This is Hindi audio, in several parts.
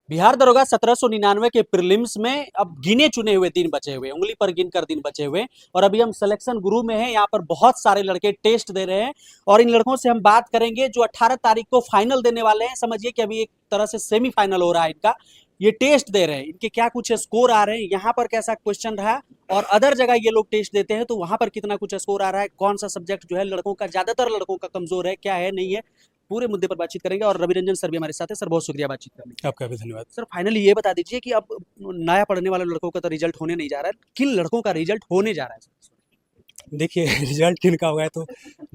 बिहार दरोगा 1799 के प्रीलिम्स में अब गिने चुने हुए दिन बचे हुए, उंगली पर गिन कर दिन बचे हुए। और अभी हम सिलेक्शन गुरु में हैं, यहाँ पर बहुत सारे लड़के टेस्ट दे रहे हैं और इन लड़कों से हम बात करेंगे जो 18 तारीख को फाइनल देने वाले हैं। समझिए कि अभी एक तरह से सेमीफाइनल हो रहा है इनका, ये टेस्ट दे रहे हैं, इनके क्या कुछ स्कोर आ रहे हैं, यहाँ पर कैसा क्वेश्चन रहा और अदर जगह ये लोग टेस्ट देते हैं तो वहां पर कितना कुछ स्कोर आ रहा है, कौन सा सब्जेक्ट जो है लड़कों का, ज्यादातर लड़कों का कमजोर है, क्या है नहीं है, पूरे मुद्दे पर बातचीत करेंगे। और रवि रंजन सर भी हमारे साथ है। सर बहुत शुक्रिया बातचीत करने के लिए। आपका भी धन्यवाद। सर फाइनली ये बता दीजिए कि अब नया पढ़ने वाले लड़कों का तो रिजल्ट होने नहीं जा रहा है, किन लड़कों का रिजल्ट होने जा रहा है? देखिए रिजल्ट किनका होगा है तो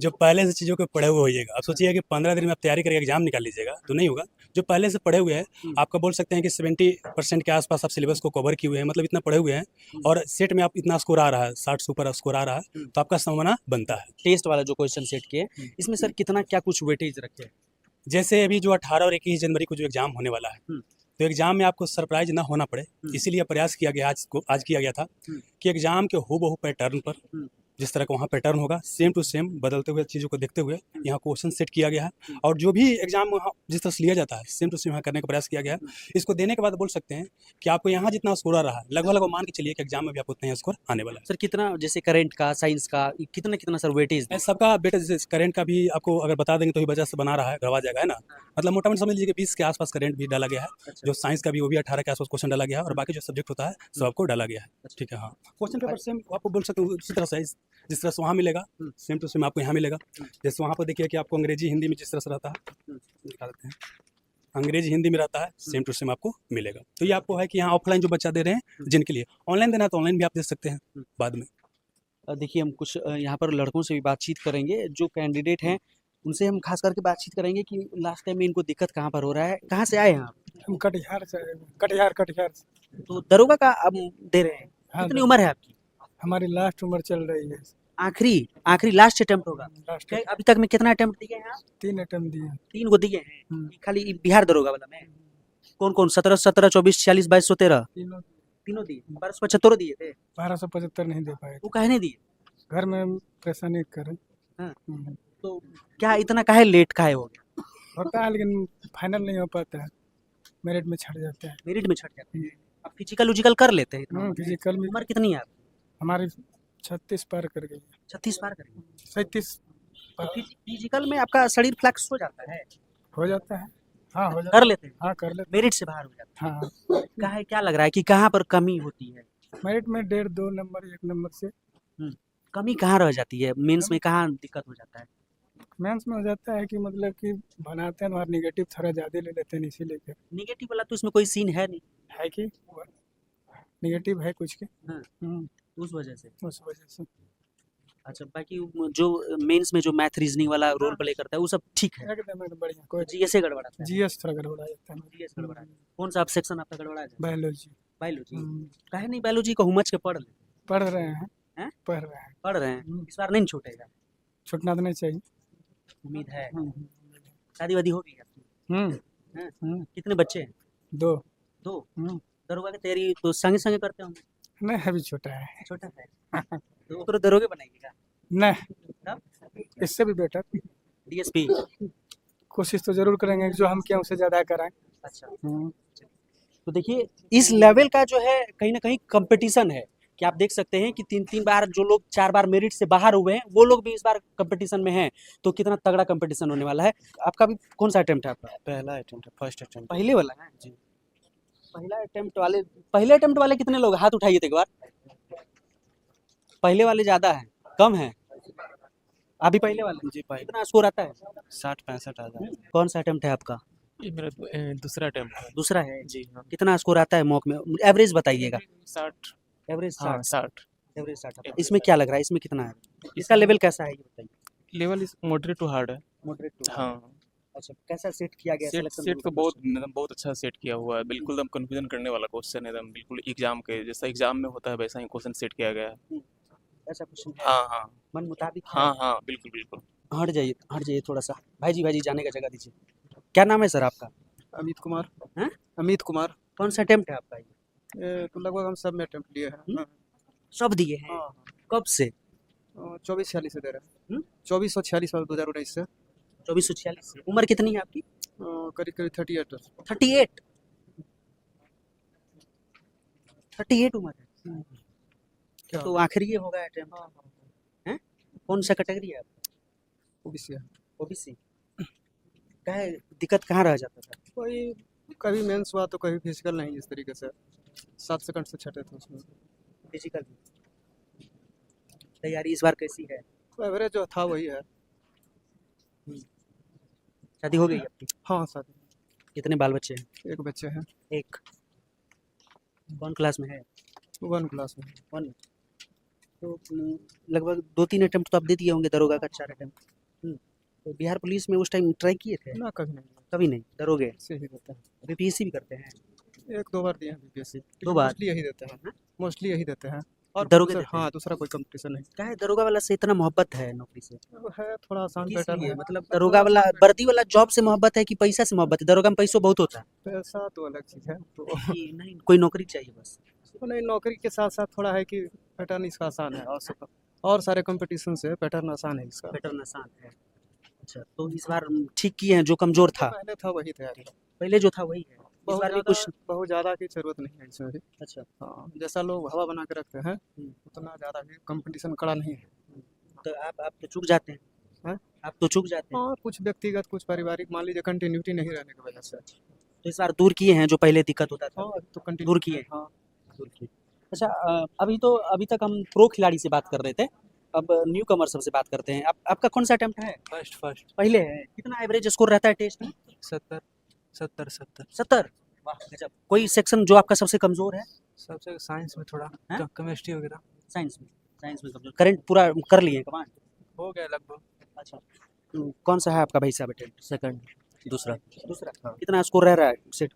जो पहले से चीज़ों के पढ़े हुए होइएगा। अब सोचिए कि 15 दिन में आप तैयारी करके एग्जाम निकाल लीजिएगा तो नहीं होगा। जो पहले से पढ़े हुए हैं आपका बोल सकते हैं कि 70% के आसपास आप सिलेबस को कवर किए हुए हैं, मतलब इतना पढ़े हुए हैं और सेट में आप इतना स्कोर आ रहा है, 60 से ऊपर स्कोर आ रहा है तो आपका संभावना बनता है। टेस्ट वाला जो क्वेश्चन सेट किए इसमें सर कितना क्या कुछ वेटेज रखे? जैसे अभी जो 18 और 21 जनवरी को जो एग्जाम होने वाला है तो एग्जाम में आपको सरप्राइज ना होना पड़े, इसीलिए प्रयास किया गया आज किया गया था कि एग्जाम के हूबहू पैटर्न पर जिस तरह का वहाँ पैटर्न होगा सेम टू सेम बदलते हुए चीज़ों को देखते हुए यहाँ क्वेश्चन सेट किया गया है और जो भी एग्जाम वहाँ जिस तरह से लिया जाता है सेम टू सेम यहाँ करने का प्रयास किया गया है। इसको देने के बाद बोल सकते हैं कि आपको यहाँ जितना स्कोर आ रहा है लगभग मान के चलिए कि एग्जाम में भी आपको उतना ही स्कोर आने वाला है। सर कितना, जैसे करंट का, साइंस का, कितना कितना सर वेटेज? सबका बेटा जैसे करंट का भी आपको अगर बता देंगे तो ही वजह से बना रहा है, गवा जाएगा है ना। मतलब मोटा मोटी समझ लीजिए कि 20 के आसपास करंट भी डाला गया है। जो साइंस का भी वो भी 18 के आसपास क्वेश्चन डाला गया है और बाकी जो सब्जेक्ट होता है सब आपको डाला गया है। ठीक है, हाँ क्वेश्चन पेपर सेम आपको बोल सकते हो उसी तरह से जिस तरह से वहाँ मिलेगा सेम टू सेम आपको यहाँ मिलेगा। जैसे वहाँ पर देखिए कि आपको अंग्रेजी हिंदी में जिस तरह से रहता है दिखा देते हैं, अंग्रेजी हिंदी में रहता है सेम टू सेम आपको मिलेगा। तो ये आपको है कि यहाँ ऑफलाइन जो बच्चा दे रहे हैं जिनके लिए ऑनलाइन देना है तो ऑनलाइन भी आप दे सकते हैं बाद में। देखिए हम कुछ यहाँ पर लड़कों से भी बातचीत करेंगे, जो कैंडिडेट हैं उनसे हम खास करके बातचीत करेंगे कि लास्ट टाइम में इनको दिक्कत कहाँ पर हो रहा है। कहाँ से आए हैं आप? हम कटिहार से। कटिहार से। तो दरोगा का अब दे रहे हैं। हाँ, कितनी उम्र है आपकी? हमारी लास्ट उम्र चल रही है। आखिरी लास्ट अटेम्प्ट होगा? लास्ट अभी तक में कितना अटेम्प्ट दिए हैं आप? 3 अटेम्प्ट दिए। 3 को दिए हैं खाली बिहार दरोगा वाला में? कौन कौन? 17, 17, 24, 46, 22, 13 तीनों दिए? 1275 दिए थे? 1275 नहीं दे पाए। वो काहे नहीं दिए? घर में परेशानी करें। तो क्या इतना काहे लेट काहे हो गया? होता है लेकिन फाइनल नहीं हो पाता है, मेरिट में छट जाता है। मेरिट में छट जाते हैं। अब फिजिकल उजिकल कर लेते हैं इतना? फिजिकल में उम्र कितनी है आपकी? हमारी 36 पार कर गई। 36 पार करेंगे? 37 फिजिकल में आपका शरीर फ्लेक्स हो जाता है? हो जाता है। हाँ हो जाता कर लेते हैं? हाँ कर लेते। मेरिट से बाहर हो जाता हाँ है? काहे, क्या लग रहा है कि कहाँ पर कमी होती है? मेरिट में 1.5 2 नंबर 1 नंबर से कमी कहाँ रह जाती है? मेंस में कहाँ दिक्कत हो जाता है? मेंस में हो जाता है कि मतलब कि बनाते हैं और निगेटिव थोड़ा ज़्यादा ले लेते हैं इसीलिए। फिर निगेटिव वाला तो इसमें कोई सीन है नहीं। है कि निगेटिव है कुछ के। उस वजह से। से अच्छा, बाकी जो मेंस में जो मैथ रीजनिंग वाला रोल प्ले करता है वो सब ठीक है? एकदम बढ़िया। कोई जीएस गड़बड़ाता है? जीएस थोड़ा गड़बड़ा जाता है। जीएस गड़बड़ा है। कौन सा सेक्शन आपका गड़बड़ा है? बायोलॉजी। बायोलॉजी? काहे नहीं बायोलॉजी को हुमच के पढ़ ले? पढ़ रहे हैं। हैं? पढ़ रहे हैं। इस बार नहीं छूटेगा? छूटना तो नहीं चाहिए। उम्मीद है। शादी वादी हो गई आपकी? कितने बच्चे हैं? 2। दरोगा की तैयारी तो संगे संगे करते होंगे? नहीं अभी छोटा है। छोटा है तो ओकरो दरोगे बनाइएगा? नहीं इससे भी बेटर डीएसपी? कोशिश तो जरूर करेंगे जो हम क्या उससे ज़्यादा कराएं। अच्छा। तो देखिए इस लेवल का जो है कहीं ना कहीं कंपटीशन है कि आप देख सकते हैं कि 3 बार जो लोग 4 बार मेरिट से बाहर हुए हैं वो लोग भी इस बार कंपटीशन में हैं। तो कितना तगड़ा कंपटीशन होने वाला है। आपका भी कौन सा अटेम्प्ट है आपका? पहला अटेम्प्ट है, फर्स्ट अटेम्प्ट। पहले वाला है जी? पहले अटेम्प्ट वाले कितने लोग हाथ उठाइए एक बार। पहले वाले ज्यादा है कम है? अभी पहले वाले जी पहले। कितना स्कोर आता है? 60-65 आता है। कौन सा अटेम्प्ट है आपका? ये मेरा दूसरा अटेम्प्ट है। दूसरा है जी हाँ। कितना स्कोर आता है मॉक में? एवरेज बताइएगा। 60। एवरेज 60? हाँ 60। एवरेज 60। इसमें क्या लग रहा है, इसमें कितना है? इसका लेवल कैसा है ये बताइए। Level is moderate to hard है। Moderate to? हाँ। अच्छा, कैसा सेट किया गया? सेट तो बहुत अच्छा सेट किया हुआ है, बिल्कुल एकदम कंफ्यूजन करने वाला क्वेश्चन है, एकदम बिल्कुल एग्जाम के जैसा एग्जाम में होता है वैसा ही क्वेश्चन सेट किया गया है। ऐसा क्वेश्चन? हाँ मन मुताबिक? हाँ बिल्कुल। हट जाइए थोड़ा सा। भाई जाने का जगह दीजिए। क्या नाम है सर आपका? अमित कुमार। हैं? अमित कुमार। कौन सा अटेम्प्ट है आपका? ये तो लगभग हम सब में अटेम्प्ट लिए हैं। सब दिए हैं? कब से? 2446 से दे रहे हैं। 2446 वाला 2019 से। 2446 से। उम्र कितनी है आपकी? करीब 38। 38? 38 उम्र है, क्या तो आखिरी ये होगा अटेम्प्ट। हाँ हैं? कौन सा कैटेगरी है आपका? ओबीसी है। ओबीसी। क्या है दिक्कत, कहाँ रह जाता था? कोई कभी मेंस हुआ तो कभी फिजिकल नहीं, इस तरीके से 7 सेकंड से छठे थे उसमें। फिजिकल। तैयारी इस बार कैसी है? एवरेज जो था वही है। शादी हो गई आपकी? हाँ सर, कितने बाल बच्चे हैं? एक बच्चे हैं, एक। कौन क्लास में है? 1 क्लास में। वन। तो लगभग 2-3 अटेम्प्ट तो आप दे दिए होंगे दरोगा का, 4 अटेम्प्ट। तो बिहार पुलिस में उस टाइम ट्राई किए थे? ना कभी नहीं, कभी नहीं, डरोगे? से ही देते हैं। बीपीएससी भी करते हैं? 1-2 बार दिए हैं बीपीएससी। 2 बार? मोस्टली यही देते हैं, मोस्टली यही देते हैं। और दरोगे दूसरा- देते हैं? हाँ, दूसरा कोई कंपटीशन नहीं। क्या है दरोगा वाला से इतना मोहब्बत है नौकरी से? वो है थोड़ा आसान किस पैटर्न लिए? है। मतलब दरोगा वाला, वर्दी वाला जॉब से मोहब्बत है कि पैसा से मोहब्बत है? दरोगा में पैसा बहुत होता है। पैसा तो अलग चीज़ है, तो कि नहीं, कोई नौकरी चाहिए बस। तो नहीं, नौकरी के साथ साथ थोड़ा है कि पैटर्न इसका आसान है, और सारे कंपटीशन से पैटर्न आसान है इसका। पैटर्न आसान है। अच्छा, तो इस बार ठीक किए हैं, जो कमजोर था पहले था वही तैयारी है। पहले जो था वही है, इस बहुत बार भी ज़्यादा कुछ। बहुत ज़्यादा की जरूरत नहीं है इसमें भी। अच्छा। हाँ, जैसा लोग हवा बना के रखते हैं उतना ज़्यादा भी कंपटीशन कड़ा नहीं है। तो आप तो चूक जाते हैं। हाँ? आप तो चूक जाते हैं। हाँ, कुछ व्यक्तिगत, कुछ पारिवारिक, मान लीजिए कंटिन्यूटी नहीं रहने की वजह से। तो इस बार दूर किए हैं जो पहले दिक्कत होता था? हाँ, तो कंटिन्यू दूर किए। हाँ। दूर किए। अच्छा, अभी तक हम प्रो खिलाड़ी से बात कर रहे थे, अब न्यू कमर सबसे बात करते हैं। आपका कौन सा अटेम्प्ट है? फर्स्ट पहले है। कितना एवरेज स्कोर रहता है टेस्ट में? 70 70। वाह गजब। कोई सेक्शन जो आपका सबसे कमजोर है? सबसे साइंस में थोड़ा हैं? केमिस्ट्री वगैरह साइंस में कमजोर। करंट पूरा कर लिए हैं कमांड? हो गया लगभग। अच्छा, कौन सा है आपका भाई साहब अटेम्प्ट? सेकंड दूसरा दूसरा। हाँ। कितना स्कोर रह रहा है सेट?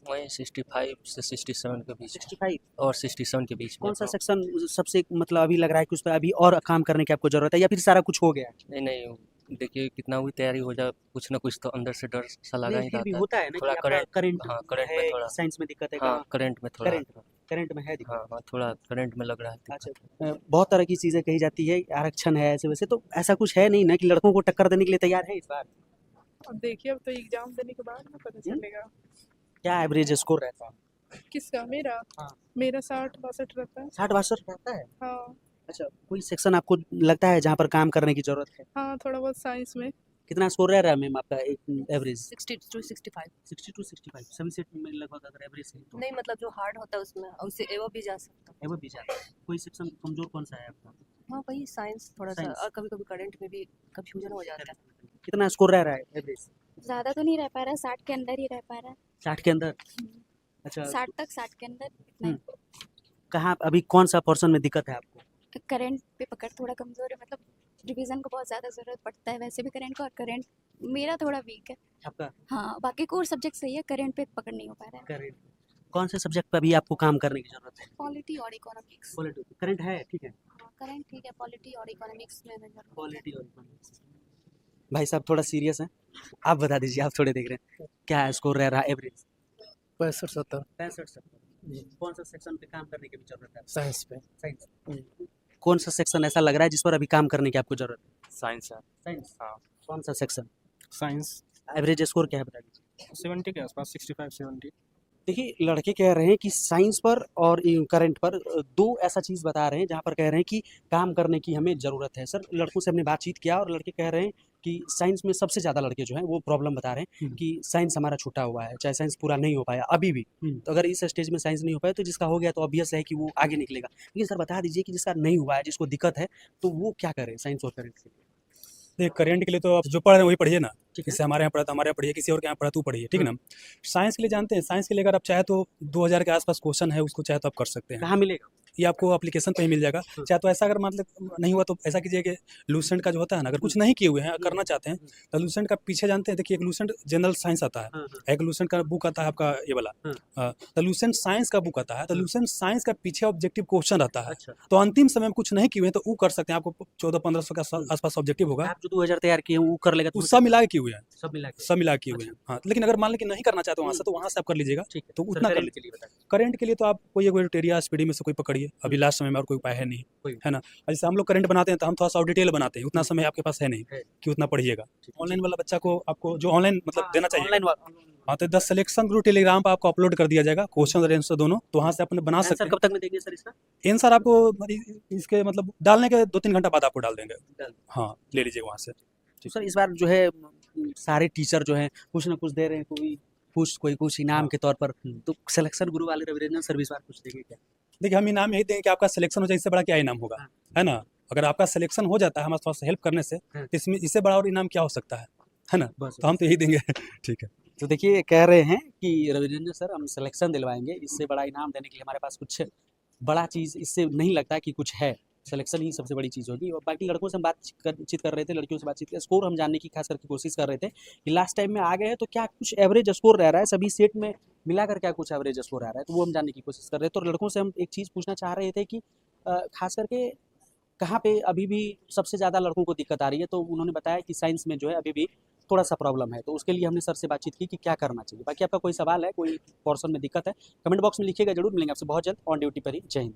वही 65 से 67 के बीच में 65। और 67 के बीच में। कौन सा सेक्शन सबसे मतलब अभी लग रहा है कि उस पर अभी और काम करने की आपको जरूरत है, या फिर सारा कुछ हो गया है? नहीं देखिए कितना भी तैयारी हो जाए, कुछ ना कुछ तो अंदर से डर सा लगा नहीं, ही फिर भी रहता है। होता है ना थोड़ा कि आपका करंट हाँ, करंट में है, थोड़ा। साइंस में दिक्कत है, हाँ, करंट में थोड़ा। करंट में है दिक्कत। हाँ, थोड़ा करंट में लग रहा है अच्छा, दिक्कत। बहुत तरह की चीजें कही जाती है, आरक्षण है ऐसे वैसे, तो ऐसा कुछ है नहीं ना कि लड़कों को टक्कर देने के लिए तैयार है इस बार? अब देखिए, अब तो एग्जाम देने के बाद ना पता चलेगा। क्या एवरेज स्कोर रहता है? किसका? मेरा? हाँ। मेरा 60-62 रहता है। 60-62 रहता है? हाँ। अच्छा, कोई सेक्शन आपको लगता है जहाँ पर काम करने की जरूरत है? हाँ, थोड़ा बहुत साइंस में। कितना स्कोर रह रहा है मैम आपका एवरेज? 60 to 65। 60 to 65 सभी सेट में लगभग अगर एवरेज है तो नहीं मतलब जो हार्ड होता है उसमें उससे एवो भी जा सकता है। एवरेज भी जाता है। कोई सेक्शन कमजोर कौन सा है आपका? हाँ वही साइंस थोड़ा सा, साइंस। और कभी कभी करंट में भी कंफ्यूजन हो जाता है। कितना स्कोर रह रहा है एवरेज? ज़्यादा तो नहीं रह पा रहा, 60 के अंदर ही रह पा रहा है। 60 के अंदर? अच्छा, 60 के अंदर इतना ही। कहाँ अभी कौन सा पोर्शन में दिक्कत है आपको? करंट पे पकड़ थोड़ा कमज़ोर है, मतलब रिवीजन को बहुत ज़्यादा ज़रूरत पड़ता है वैसे भी करंट का, और करंट मेरा थोड़ा वीक है। आपका हाँ, बाकी कोर सब्जेक्ट सही है, करंट पे पकड़ नहीं हो पा रहा है। करंट कौन से सब्जेक्ट पे अभी आपको काम करने की जरूरत है? पॉलिटी और इकोनॉमिक्स। पॉलिटी करंट है, ठीक है। हाँ, करंट ठीक है, पॉलिटी और इकोनॉमिक्स में नजर। पॉलिटी और इकोनॉमिक्स। भाई साहब थोड़ा सीरियस है, आप बता दीजिए, आप थोड़े देख रहे हैं, क्या स्कोर रह रहा है एवरेज? 65-70 65-70। कौन सा सेक्शन पे काम करने की भी जरूरत है? साइंस पे। साइंस। कौन सा सेक्शन ऐसा लग रहा है जिस पर अभी काम करने की आपको जरूरत है? साइंस है। साइंस। हाँ। कौन सा सेक्शन? साइंस एवरेज स्कोर क्या है बता दीजिए? 70 के आसपास, 65-70। देखिए, लड़के कह रहे हैं कि साइंस पर और करंट पर दो ऐसा चीज़ बता रहे हैं जहाँ पर कह रहे हैं कि काम करने की हमें ज़रूरत है। सर, लड़कों से हमने बातचीत किया और लड़के कह रहे हैं कि साइंस में सबसे ज़्यादा लड़के जो हैं वो प्रॉब्लम बता रहे हैं कि साइंस हमारा छूटा हुआ है, चाहे साइंस पूरा नहीं हो पाया अभी भी। तो अगर इस स्टेज में साइंस नहीं हो पाया तो जिसका हो गया तो ऑब्वियस है कि वो आगे निकलेगा। लेकिन सर बता दीजिए कि जिसका नहीं हुआ है, जिसको दिक्कत है, तो वो क्या करे साइंस और करंट के लिए? देखिए करंट के लिए तो आप जो पढ़ रहे हैं वही पढ़िए ना। ठीक है। जैसे हमारे यहाँ पढ़ा तो हमारे यहाँ पढ़िए, किसी और के यहाँ पढ़ा तो पढ़िए, ठीक है ना। साइंस के लिए जानते हैं, साइंस के लिए अगर आप चाहे तो 2000 के आसपास क्वेश्चन है, उसको चाहे तो आप कर सकते हैं। कहाँ मिलेगा? ये आपको एप्लीकेशन पे ही मिल जाएगा। चाहे तो ऐसा अगर मतलब नहीं हुआ तो ऐसा कीजिए कि लूसेंट का जो होता है ना, अगर कुछ नहीं किए हुए हैं करना चाहते हैं तो लूसेंट का पीछे जानते हैं, देखिए एक लूसेंट जनरल साइंस आता है, एक लूसेंट का बुक आता है आपका ये वाला, तो लूसेंट साइंस का बुक आता है, तो लूसेंट साइंस का पीछे ऑब्जेक्टिव क्वेश्चन रहता है। अच्छा, तो अंतिम समय में कुछ नहीं किए हुए हैं तो वो कर सकते हैं, आपको 1400-1500 के आसपास ऑब्जेक्टिव होगा, आप जो 2000 तैयार किए हैं वो कर लेगा? वो सब मिला के किए हुए हैं, सब मिला के? सब मिला के किए हुए हैं। हाँ, लेकिन अगर मान लें कि नहीं करना चाहते वहाँ से तो वहाँ से आप कर लीजिएगा, ठीक है, तो सर, उतना कर करंट लीजिए। के लिए बताइए। करंट के लिए तो आप कोई टेरिया स्पीडी में से कोई पकड़िए, अभी लास्ट समय में और कोई उपाय है नहीं, है ना। जैसे हम लोग करंट बनाते हैं तो हम थोड़ा सा डिटेल बनाते हैं, उतना समय आपके पास है नहीं है। कि उतना पढ़िएगा। ठीक है। ऑनलाइन वाला बच्चा को आपको जो ऑनलाइन मतलब देना चाहिए, ऑनलाइन हाँ तो 10 सिलेक्शन गुरु टेलीग्राम पर आपको अपलोड कर दिया जाएगा, क्वेश्चन और आंसर दोनों, तो वहाँ से अपन बना सकते आंसर हैं। कब तक में देंगे सर इसका? आंसर आपको इसके मतलब डालने के 2-3 घंटा बाद आपको डाल देंगे। डाल। हाँ ले लीजिएगा वहाँ से। तो सर इस बार जो है सारे टीचर जो हैं कुछ ना कुछ दे रहे हैं, कोई कुछ इनाम हाँ। के तौर पर, तो सिलेक्शन गुरु वाले रवि रंजन सर भी इस बार कुछ देंगे क्या? देखिए हम इनाम यही देंगे कि आपका सिलेक्शन हो जाए, इससे बड़ा क्या इनाम होगा, हाँ। है ना। अगर आपका सिलेक्शन हो जाता है हमारे थोड़ा सा हेल्प करने से, हाँ। तो इसमें इससे बड़ा और इनाम क्या हो सकता है ना। बस तो हम तो यही देंगे। ठीक है। तो देखिए कह रहे हैं कि रवि रंजन सर हम सिलेक्शन दिलवाएंगे, इससे बड़ा इनाम देने के लिए हमारे पास कुछ बड़ा चीज़ इससे नहीं लगता कि कुछ है, सिलेक्शन ही सबसे बड़ी चीज़ होगी। और बाकी लड़कों से हम बातचीत कर रहे थे, लड़कियों से बातचीत स्कोर हम जानने की खास करके कोशिश कर रहे थे कि लास्ट टाइम में आ गए हैं तो क्या कुछ एवरेज स्कोर रह रहा है, सभी सेट में मिलाकर क्या कुछ एवरेज स्कोर आ रहा है, तो वो हम जानने की कोशिश कर रहे थे। और लड़कों से हम एक चीज़ पूछना चाह रहे थे कि खास करके कहाँ पे अभी भी सबसे ज़्यादा लड़कों को दिक्कत आ रही है, तो उन्होंने बताया कि साइंस में जो है अभी भी थोड़ा सा प्रॉब्लम है, तो उसके लिए हमने सर से बातचीत की कि क्या करना चाहिए। बाकी आपका कोई सवाल है, कोई पोर्शन में दिक्कत है, कमेंट बॉक्स में लिखिएगा जरूर। मिलेंगे आपसे बहुत जल्द ऑन ड्यूटी पर ही। जय हिंद।